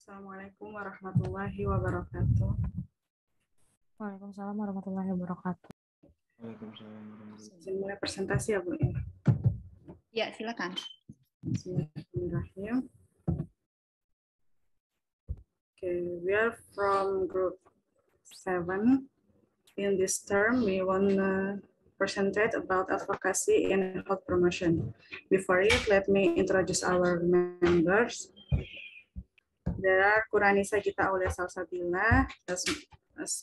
Assalamualaikum warahmatullahi wabarakatuh. Waalaikumsalam warahmatullahi wabarakatuh. Izin mulai presentasi ya, Bu. Ya, silakan. Bismillahirrahmanirrahim. Okay, we are from group 7. In this term, we want to present about advocacy in health promotion. Before it, let me introduce our members. There are Kuranisa Gita Aulia Salsabila as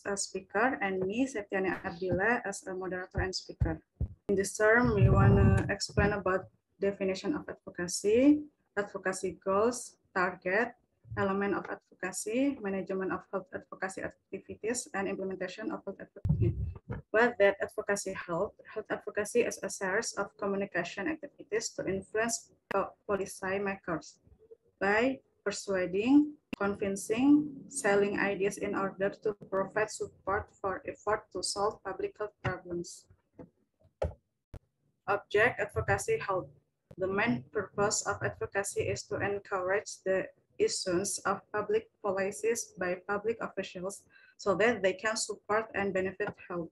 a speaker, and me, Septiani Abdillah, as a moderator and speaker. In this term, we want to explain about definition of advocacy, advocacy goals, target, element of advocacy, management of health advocacy activities, and implementation of health advocacy. What that advocacy health advocacy is a series of communication activities to influence policy makers by persuading, convincing, selling ideas in order to provide support for effort to solve public health problems. Object advocacy health. The main purpose of advocacy is to encourage the issuance of public policies by public officials so that they can support and benefit health.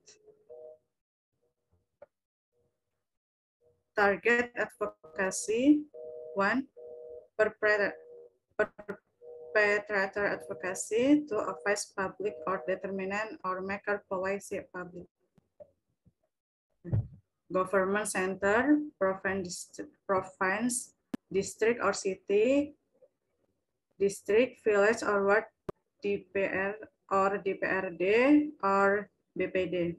Target advocacy. 1. Perpetrator advocacy to advise public or determinant or maker policy public. Government center, province, district or city, district, village or ward, DPR or DPRD or BPD.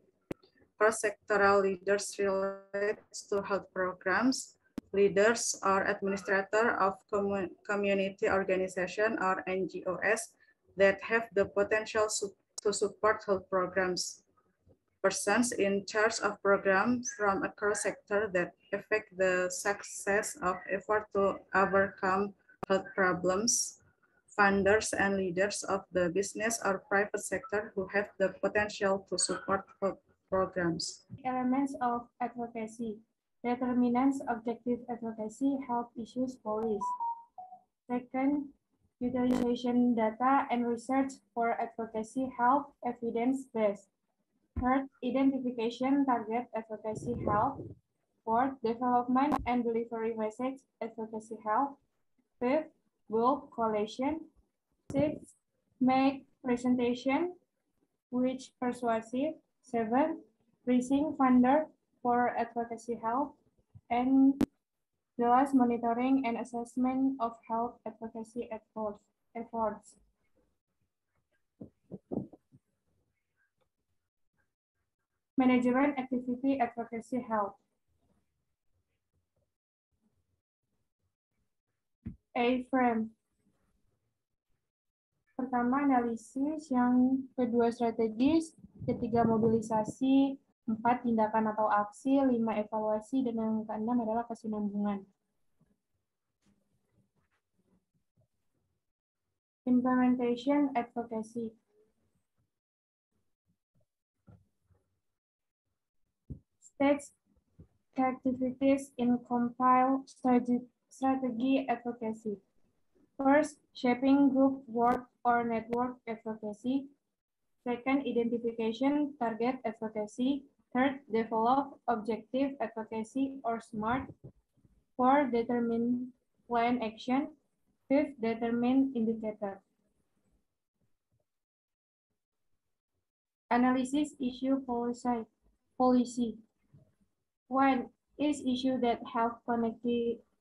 Cross-sectoral leaders relates to health programs, leaders or administrator of community organization or NGOs that have the potential to support health programs. Persons in charge of programs from across sector that affect the success of effort to overcome health problems. Funders and leaders of the business or private sector who have the potential to support health programs. Elements of advocacy. Determinants, objective advocacy, health issues, policy. Second, utilization data and research for advocacy, health, evidence-based. Third, identification, target advocacy, health. Fourth, development and delivery message, advocacy, health. Fifth, goal collation. Sixth, make presentation, which persuasive. 7. Raising funder for advocacy health. And the last, monitoring and assessment of health advocacy efforts. Management activity advocacy health. A-frame. Pertama, analisis. Yang kedua, strategis. Ketiga, mobilisasi. 4, tindakan atau aksi. 5, evaluasi. Dan yang keenam adalah kesinambungan. Implementation advocacy. Stage activities in compile strategy advocacy. First, shaping group work or network advocacy. Second, identification target advocacy. Third, develop objective advocacy or SMART. Fourth, determine plan action. Fifth, determine indicator. Analysis issue policy. 1 is issue that have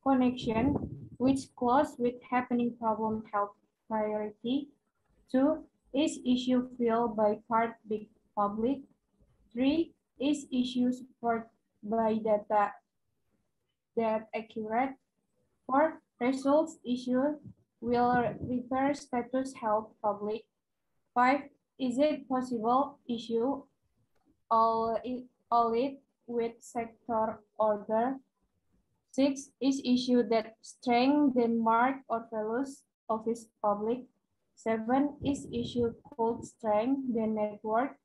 connection which close with happening problem health priority. 2 is issue filled by part big public. 3 is issue support by data that accurate. 4 results issue will repair status health public. 5 is it possible issue all it with sector order. 6 is issue that strengthen mark or values office public. 7 is issue called strength the network,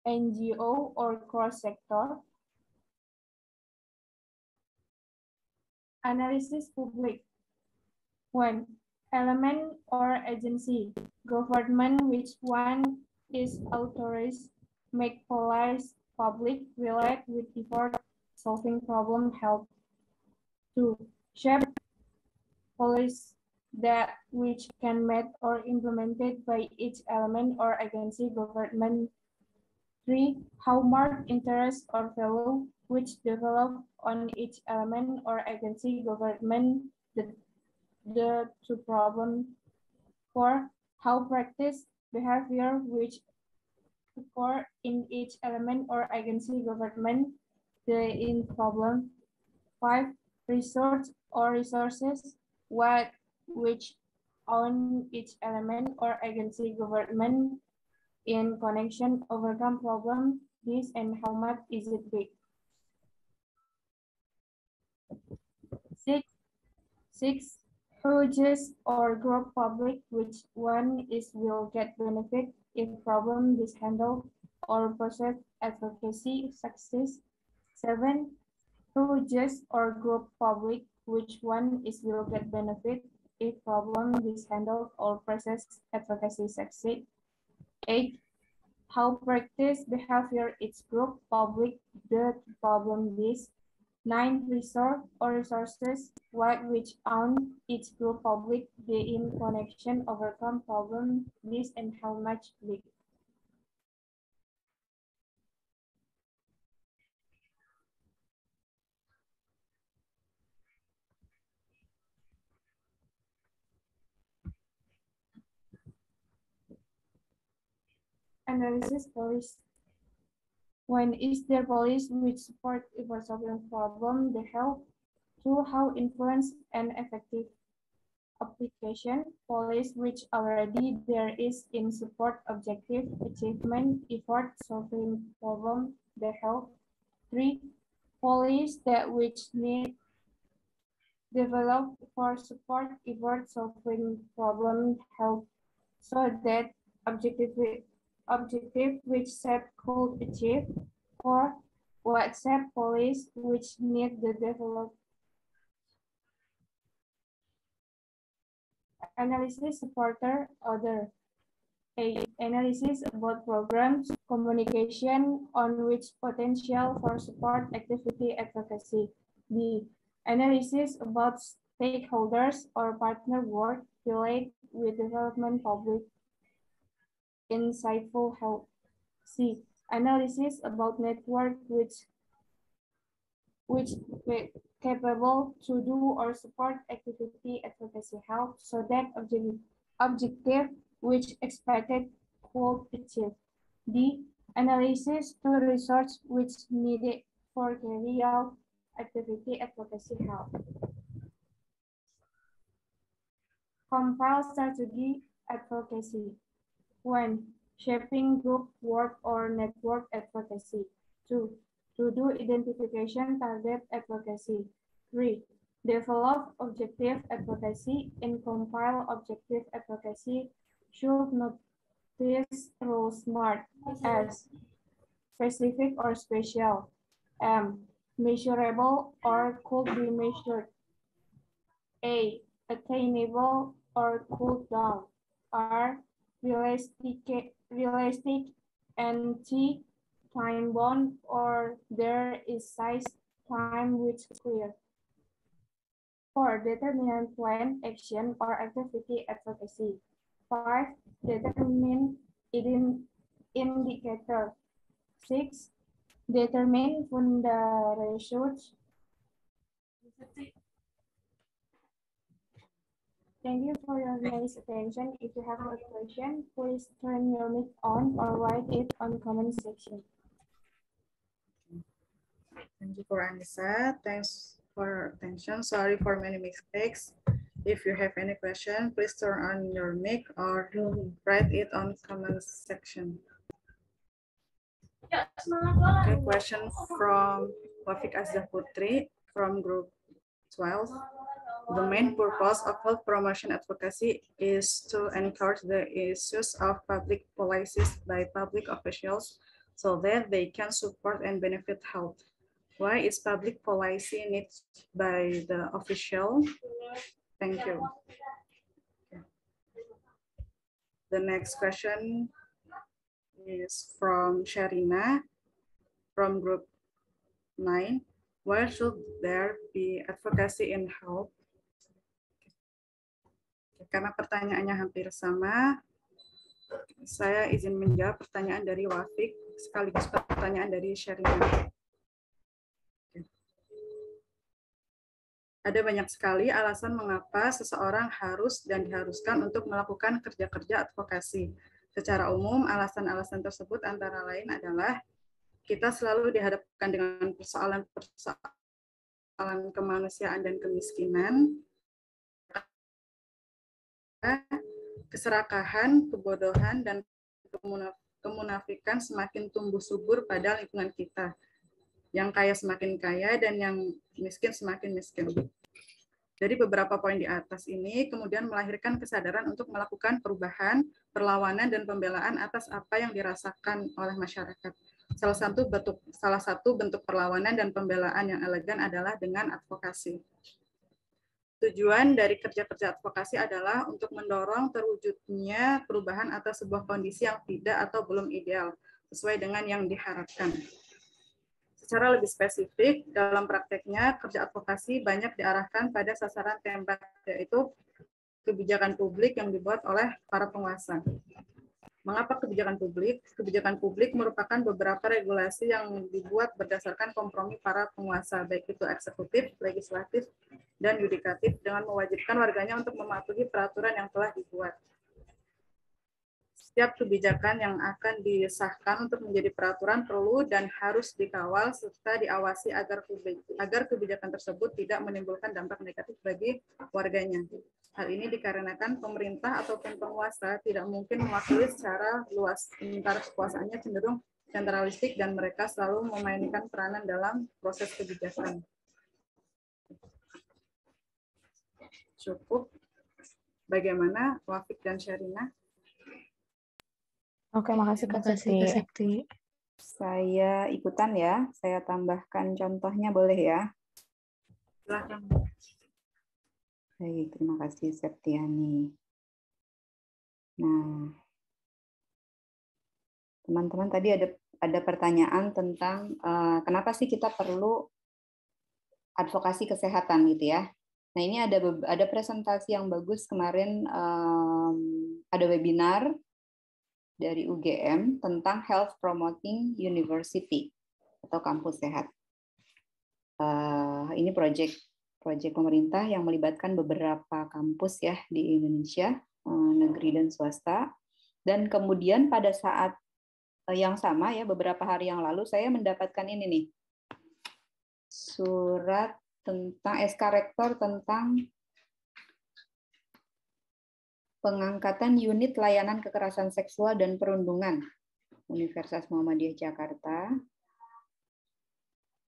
NGO or cross sector. Analysis public. 1. element or agency. Government, which one is authorized, make policy public, relate with effort, solving problem, help. 2. Shape policies that which can met or implemented by each element or agency government. 3. How mark interest or value which develop on each element or agency government. The two problem. 4. How practice behavior which occur in each element or agency government. The in problem. 5. Resource or resources what which on each element or agency government in connection overcome problem. This and how much is it big? 6. Who just or group public which one is will get benefit if problem is handled or process advocacy success. 7. Who just or group public which one is will get benefit if problem is handled or process advocacy succeed. 8. How practice behavior its group public the problem is. 9. Resource or resources what which on each group public the in connection overcome problem this and how much big. Analysis policy. When is there policy which support for solving problem the help. 2. How influence and effective application policy which already there is in support objective achievement effort solving problem the help. 3. Policies that which need developed for support effort solving problem help so that objective which SAP could achieve. 4. What SAP policies which need the develop analysis supporter other. 8. Analysis about programs, communication on which potential for support activity advocacy. B. Analysis about stakeholders or partner work relate with development public insightful help. C. Analysis about network which capable to do or support activity advocacy help so that objective which expected could achieve. D. Analysis to research which needed for carry out activity advocacy help. Compile strategy advocacy. 1. Shaping group work or network advocacy. 2. To do identification target advocacy. 3. Develop objective advocacy and compile objective advocacy should notice rule SMART as specific or special, measurable or could be measured, A, attainable or cooled down, R, realistic, and T, time bound or there is size time which is clear. 4. Determine plan, action, or activity advocacy. 5. Determine indicator. 6. Determine fundamentals. Thank you for your nice attention. If you have a question, please turn your mic on or write it on comment section. Thank you for Anissa. Thanks for your attention. Sorry for many mistakes. If you have any question, please turn on your mic or write it on comment section. Okay, question from Wafik Azza Putri from group 12. The main purpose of health promotion advocacy is to encourage the issues of public policies by public officials so that they can support and benefit health. Why is public policy needed by the official? Thank you. The next question is from Sharina from group 9. Why should there be advocacy in health? Karena pertanyaannya hampir sama, saya izin menjawab pertanyaan dari Wafik sekaligus pertanyaan dari Sharina. Ada banyak sekali alasan mengapa seseorang harus dan diharuskan untuk melakukan kerja-kerja advokasi. Secara umum, alasan-alasan tersebut antara lain adalah kita selalu dihadapkan dengan persoalan kemanusiaan dan kemiskinan, keserakahan, kebodohan, dan kemunafikan semakin tumbuh subur pada lingkungan kita. Yang kaya semakin kaya dan yang miskin semakin miskin. Dari beberapa poin di atas ini kemudian melahirkan kesadaran untuk melakukan perubahan, perlawanan, dan pembelaan atas apa yang dirasakan oleh masyarakat. Salah satu bentuk perlawanan dan pembelaan yang elegan adalah dengan advokasi. Tujuan dari kerja-kerja advokasi adalah untuk mendorong terwujudnya perubahan atas sebuah kondisi yang tidak atau belum ideal, sesuai dengan yang diharapkan. Secara lebih spesifik, dalam prakteknya, kerja advokasi banyak diarahkan pada sasaran tembak, yaitu kebijakan publik yang dibuat oleh para penguasa. Mengapa kebijakan publik? Kebijakan publik merupakan beberapa regulasi yang dibuat berdasarkan kompromi para penguasa, baik itu eksekutif, legislatif, dan yudikatif, dengan mewajibkan warganya untuk mematuhi peraturan yang telah dibuat. Setiap kebijakan yang akan disahkan untuk menjadi peraturan perlu dan harus dikawal serta diawasi agar kebijakan tersebut tidak menimbulkan dampak negatif bagi warganya. Hal ini dikarenakan pemerintah ataupun penguasa tidak mungkin mewakili secara luas, sementara kekuasaannya cenderung sentralistik dan mereka selalu memainkan peranan dalam proses kebijakan. Cukup. Bagaimana Wafik dan Sharina? Oke, makasih Kak Septi. Saya ikutan ya. Saya tambahkan contohnya boleh ya? Silakan. Baik, terima kasih Septiani. Nah, teman-teman tadi ada pertanyaan tentang kenapa sih kita perlu advokasi kesehatan gitu ya. Nah, ini ada presentasi yang bagus kemarin, ada webinar dari UGM tentang Health Promoting University atau kampus sehat. Ini proyek pemerintah yang melibatkan beberapa kampus ya di Indonesia, negeri dan swasta. Dan kemudian pada saat yang sama ya beberapa hari yang lalu saya mendapatkan ini nih, surat tentang SK Rektor tentang pengangkatan unit layanan kekerasan seksual dan perundungan Universitas Muhammadiyah Jakarta.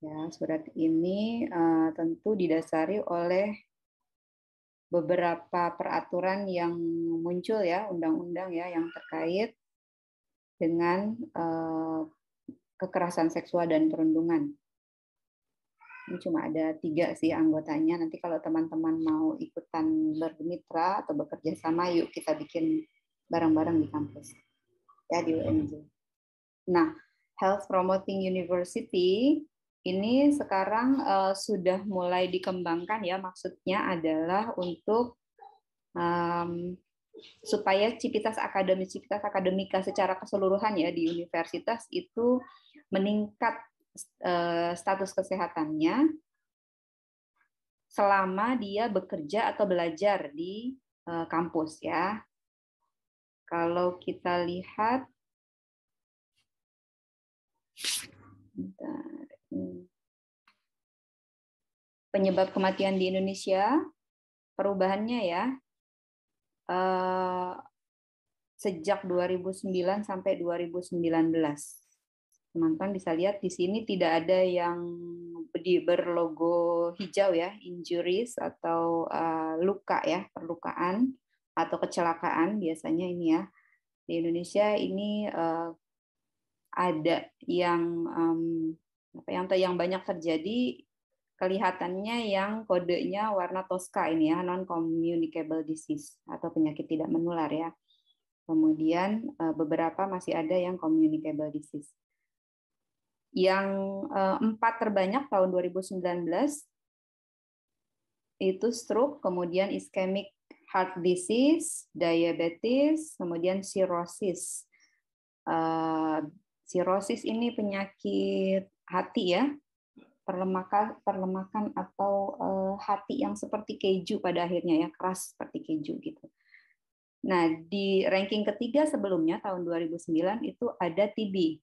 Ya, surat ini tentu didasari oleh beberapa peraturan yang muncul ya, undang-undang ya yang terkait dengan kekerasan seksual dan perundungan. Ini cuma ada 3 sih anggotanya. Nanti kalau teman-teman mau ikutan bermitra atau bekerja sama, yuk kita bikin bareng-bareng di kampus. Ya, di UNJ. Nah, Health Promoting University ini sekarang sudah mulai dikembangkan ya. Maksudnya adalah untuk supaya civitas akademika secara keseluruhan ya di universitas itu meningkat status kesehatannya selama dia bekerja atau belajar di kampus ya. Kalau kita lihat penyebab kematian di Indonesia, perubahannya ya sejak 2009 sampai 2019. Teman-teman bisa lihat di sini tidak ada yang berlogo hijau ya, injuries atau luka ya, perlukaan atau kecelakaan biasanya ini ya. Di Indonesia ini ada yang banyak terjadi, kelihatannya yang kodenya warna toska ini ya, non communicable disease atau penyakit tidak menular ya. Kemudian beberapa masih ada yang communicable disease. Yang 4 terbanyak tahun 2019 itu stroke, kemudian ischemic heart disease, diabetes, kemudian cirrhosis. Cirrhosis ini penyakit hati ya, perlemakan atau hati yang seperti keju pada akhirnya ya, keras seperti keju gitu. Nah, di ranking ketiga sebelumnya tahun 2009 itu ada TB,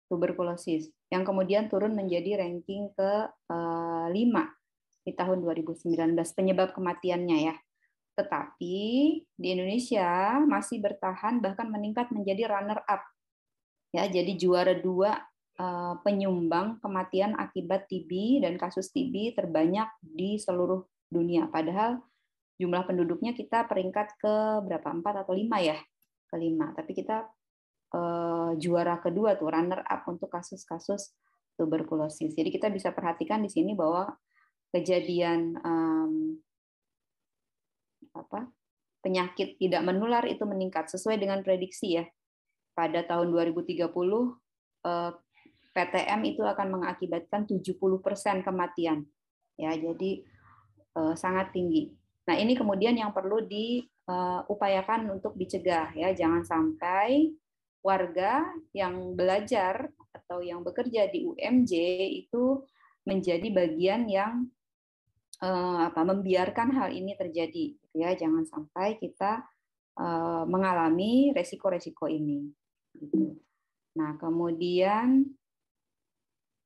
tuberkulosis, yang kemudian turun menjadi ranking ke-5 di tahun 2019 penyebab kematiannya ya. Tetapi di Indonesia masih bertahan bahkan meningkat menjadi runner up. Ya, jadi juara 2 penyumbang kematian akibat TB dan kasus TB terbanyak di seluruh dunia. Padahal jumlah penduduknya kita peringkat ke berapa? 4 atau 5 ya? Ke-5. Tapi kita juara kedua tuh, runner up untuk kasus-kasus tuberkulosis. Jadi kita bisa perhatikan di sini bahwa kejadian penyakit tidak menular itu meningkat sesuai dengan prediksi ya. Pada tahun 2030 PTM itu akan mengakibatkan 70% kematian. Ya, jadi sangat tinggi. Nah, ini kemudian yang perlu diupayakan untuk dicegah ya, jangan sampai warga yang belajar atau yang bekerja di UMJ itu menjadi bagian yang membiarkan hal ini terjadi ya, jangan sampai kita mengalami resiko-resiko ini. Nah, kemudian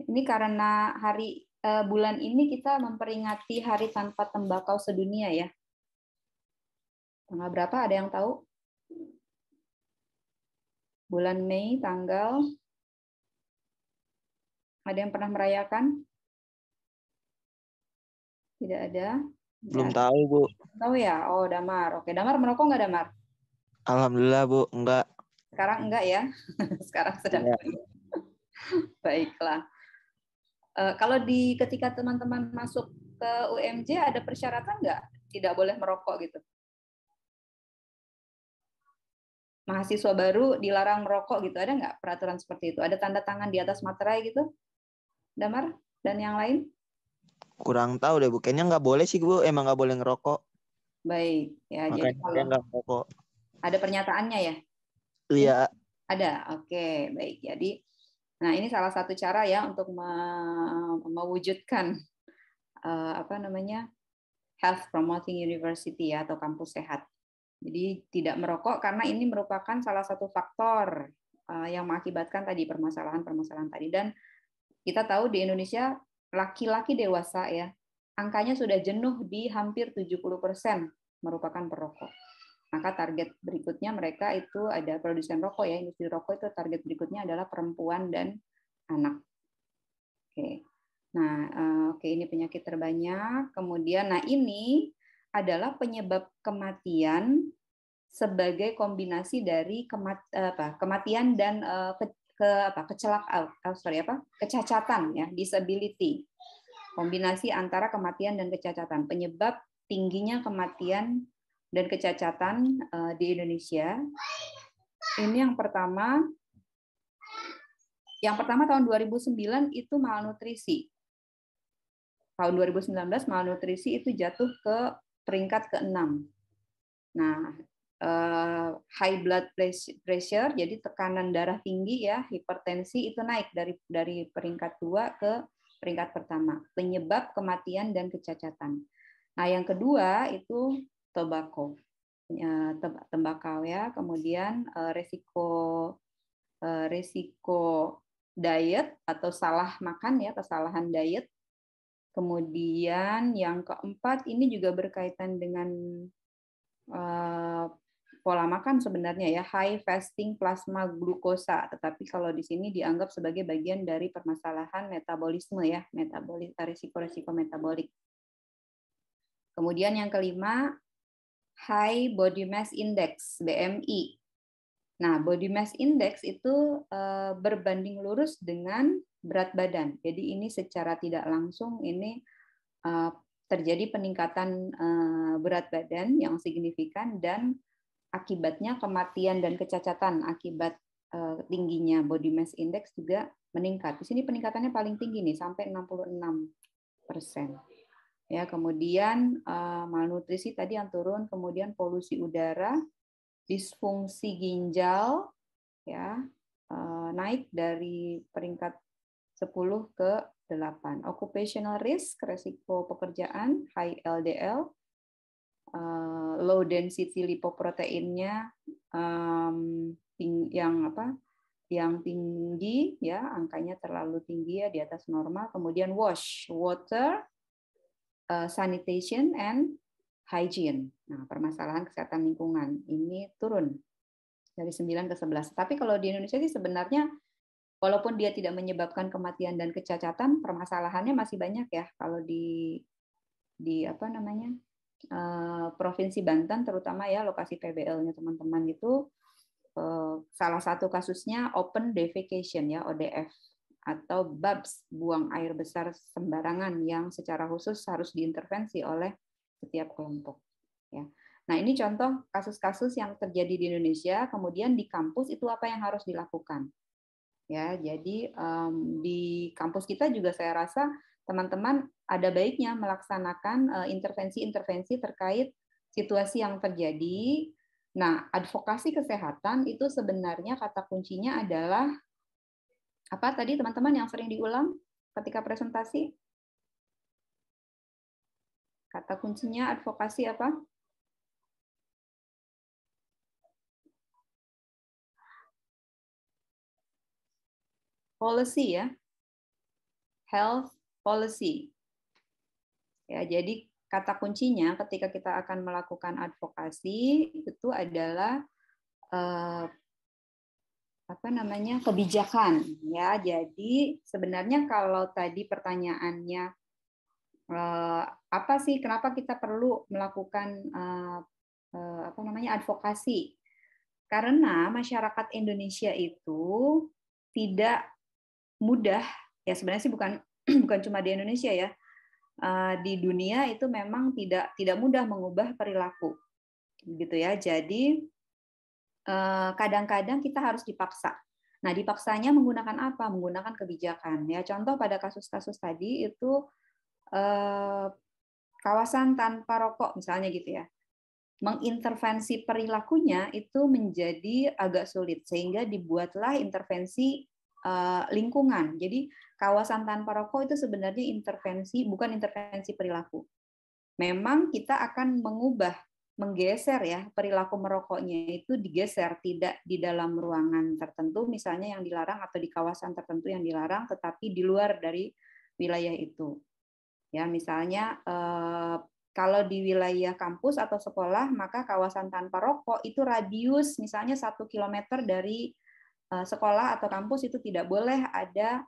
ini karena bulan ini kita memperingati Hari Tanpa Tembakau Sedunia ya. Tanggal berapa? Ada yang tahu? Bulan Mei tanggal. Ada yang pernah merayakan? Tidak ada. Belum tahu, Bu. Tahu ya? Oh, Damar. Oke, Damar merokok nggak, Damar? Alhamdulillah, Bu, enggak. Sekarang enggak ya? Sekarang sedang. Ya. Baiklah. Kalau ketika teman-teman masuk ke UMJ ada persyaratan nggak? Tidak boleh merokok gitu. Mahasiswa baru dilarang merokok gitu, ada nggak peraturan seperti itu? Ada tanda tangan di atas materai gitu? Damar dan yang lain? Kurang tahu deh, Bu. Kayaknya nggak boleh sih, Bu. Emang nggak boleh ngerokok. Baik, ya. Makanya jadi kalau nggak merokok. Ada pernyataannya ya? Iya. Ada, oke, baik. Jadi, nah ini salah satu cara ya untuk mewujudkan health promoting university ya, atau kampus sehat. Jadi tidak merokok karena ini merupakan salah satu faktor yang mengakibatkan tadi permasalahan-permasalahan tadi. Dan kita tahu di Indonesia laki-laki dewasa ya, angkanya sudah jenuh di hampir 70% merupakan perokok. Maka target berikutnya mereka itu ada produsen rokok ya, industri rokok itu target berikutnya adalah perempuan dan anak. Oke. Nah, ini penyakit terbanyak. Kemudian, nah ini adalah penyebab kematian sebagai kombinasi dari kematian dan kecacatan ya, disability. Kombinasi antara kematian dan kecacatan. Penyebab tingginya kematian dan kecacatan di Indonesia. Ini yang pertama tahun 2009 itu malnutrisi. Tahun 2019 malnutrisi itu jatuh ke peringkat ke-6. Nah, high blood pressure, jadi tekanan darah tinggi ya, hipertensi itu naik dari peringkat 2 ke peringkat pertama. Penyebab kematian dan kecacatan. Nah, yang kedua itu tobacco. Tembakau ya, kemudian resiko diet atau salah makan ya, kesalahan diet. Kemudian yang keempat ini juga berkaitan dengan pola makan sebenarnya ya, high fasting plasma glukosa, tetapi kalau di sini dianggap sebagai bagian dari permasalahan metabolisme ya, risiko-risiko metabolik. Kemudian yang kelima, high body mass index, BMI. Nah, body mass index itu berbanding lurus dengan berat badan. Jadi ini secara tidak langsung ini terjadi peningkatan berat badan yang signifikan dan akibatnya kematian dan kecacatan akibat tingginya body mass index juga meningkat. Di sini peningkatannya paling tinggi nih, sampai 66%. Ya, kemudian malnutrisi tadi yang turun, kemudian polusi udara, disfungsi ginjal, ya naik dari peringkat 10 ke 8. Occupational risk, resiko pekerjaan, high LDL, low density lipoproteinnya yang tinggi, ya angkanya terlalu tinggi ya, di atas normal. Kemudian water, sanitation and hygiene. Nah, permasalahan kesehatan lingkungan ini turun dari 9 ke 11. Tapi kalau di Indonesia sih sebenarnya walaupun dia tidak menyebabkan kematian dan kecacatan, permasalahannya masih banyak ya. Kalau di Provinsi Banten terutama ya, lokasi PBL-nya teman-teman itu salah satu kasusnya open defecation ya, ODF, atau BABS, buang air besar sembarangan, yang secara khusus harus diintervensi oleh setiap kelompok. Ya. Nah, ini contoh kasus-kasus yang terjadi di Indonesia. Kemudian di kampus itu apa yang harus dilakukan? Ya, jadi di kampus kita juga saya rasa teman-teman ada baiknya melaksanakan intervensi-intervensi terkait situasi yang terjadi. Nah, advokasi kesehatan itu sebenarnya kata kuncinya adalah apa tadi teman-teman yang sering diulang ketika presentasi? Kata kuncinya advokasi apa? Policy ya. Health policy. Ya, jadi kata kuncinya ketika kita akan melakukan advokasi itu adalah kebijakan ya. Jadi sebenarnya kalau tadi pertanyaannya apa sih kenapa kita perlu melakukan advokasi? Karena masyarakat Indonesia itu tidak mudah, ya sebenarnya sih bukan cuma di Indonesia ya, di dunia itu memang tidak mudah mengubah perilaku, gitu ya. Jadi kadang-kadang kita harus dipaksa. Nah, dipaksanya menggunakan apa? Menggunakan kebijakan. Ya, contoh pada kasus-kasus tadi itu kawasan tanpa rokok misalnya gitu ya. Mengintervensi perilakunya itu menjadi agak sulit, sehingga dibuatlah intervensi lingkungan. Jadi kawasan tanpa rokok itu sebenarnya bukan intervensi perilaku. Memang kita akan menggeser ya perilaku merokoknya itu digeser, tidak di dalam ruangan tertentu misalnya yang dilarang atau di kawasan tertentu yang dilarang, tetapi di luar dari wilayah itu. Ya, misalnya kalau di wilayah kampus atau sekolah, maka kawasan tanpa rokok itu radius misalnya 1 kilometer dari sekolah atau kampus itu tidak boleh ada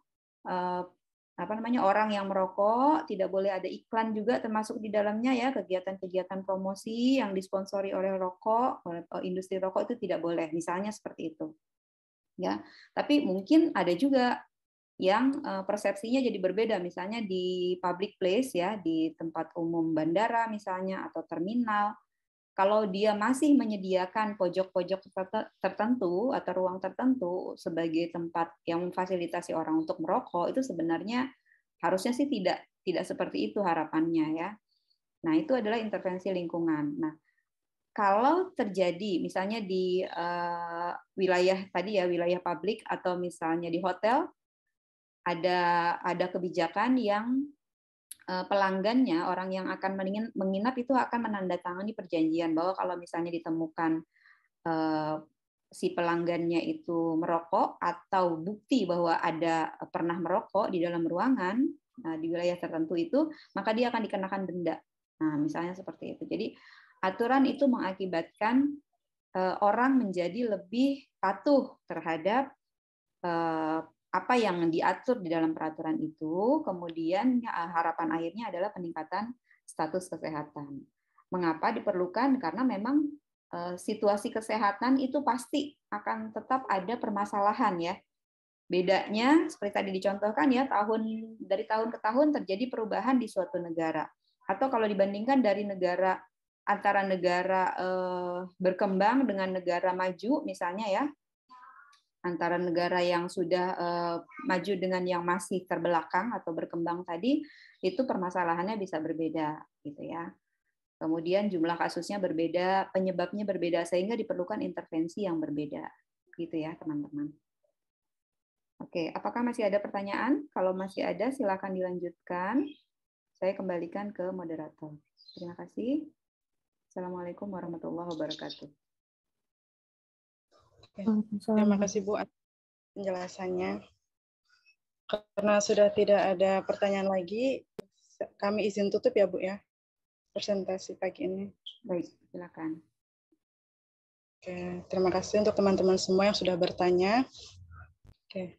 orang yang merokok, tidak boleh ada iklan juga termasuk di dalamnya ya, kegiatan-kegiatan promosi yang disponsori oleh rokok, oleh industri rokok itu tidak boleh, misalnya seperti itu. Ya, tapi mungkin ada juga yang persepsinya jadi berbeda, misalnya di public place ya, di tempat umum bandara misalnya atau terminal. Kalau dia masih menyediakan pojok-pojok tertentu atau ruang tertentu sebagai tempat yang memfasilitasi orang untuk merokok, itu sebenarnya harusnya sih tidak seperti itu harapannya ya. Nah, itu adalah intervensi lingkungan. Nah, kalau terjadi misalnya di wilayah tadi ya, wilayah publik atau misalnya di hotel, ada kebijakan yang pelanggannya, orang yang akan menginap itu akan menandatangani perjanjian bahwa kalau misalnya ditemukan si pelanggannya itu merokok atau bukti bahwa ada pernah merokok di dalam ruangan di wilayah tertentu itu, maka dia akan dikenakan denda. Nah, misalnya seperti itu. Jadi aturan itu mengakibatkan orang menjadi lebih patuh terhadap apa yang diatur di dalam peraturan itu, kemudian harapan akhirnya adalah peningkatan status kesehatan. Mengapa diperlukan? Karena memang situasi kesehatan itu pasti akan tetap ada permasalahan ya. Bedanya seperti tadi dicontohkan ya, dari tahun ke tahun terjadi perubahan di suatu negara. Atau kalau dibandingkan dari negara antara negara berkembang dengan negara maju, misalnya ya, antara negara yang sudah maju dengan yang masih terbelakang atau berkembang tadi, itu permasalahannya bisa berbeda, gitu ya. Kemudian jumlah kasusnya berbeda, penyebabnya berbeda, sehingga diperlukan intervensi yang berbeda, gitu ya teman-teman. Oke, apakah masih ada pertanyaan? Kalau masih ada, silakan dilanjutkan. Saya kembalikan ke moderator. Terima kasih. Assalamualaikum warahmatullahi wabarakatuh. Terima kasih Bu atas penjelasannya. Karena sudah tidak ada pertanyaan lagi, kami izin tutup ya Bu ya, presentasi pagi ini. Baik, silakan. Oke, terima kasih untuk teman-teman semua yang sudah bertanya. Oke,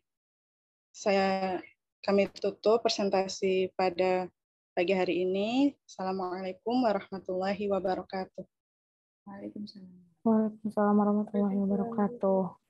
kami tutup presentasi pada pagi hari ini. Assalamualaikum warahmatullahi wabarakatuh. Waalaikumsalam. Waalaikumsalam warahmatullahi wabarakatuh.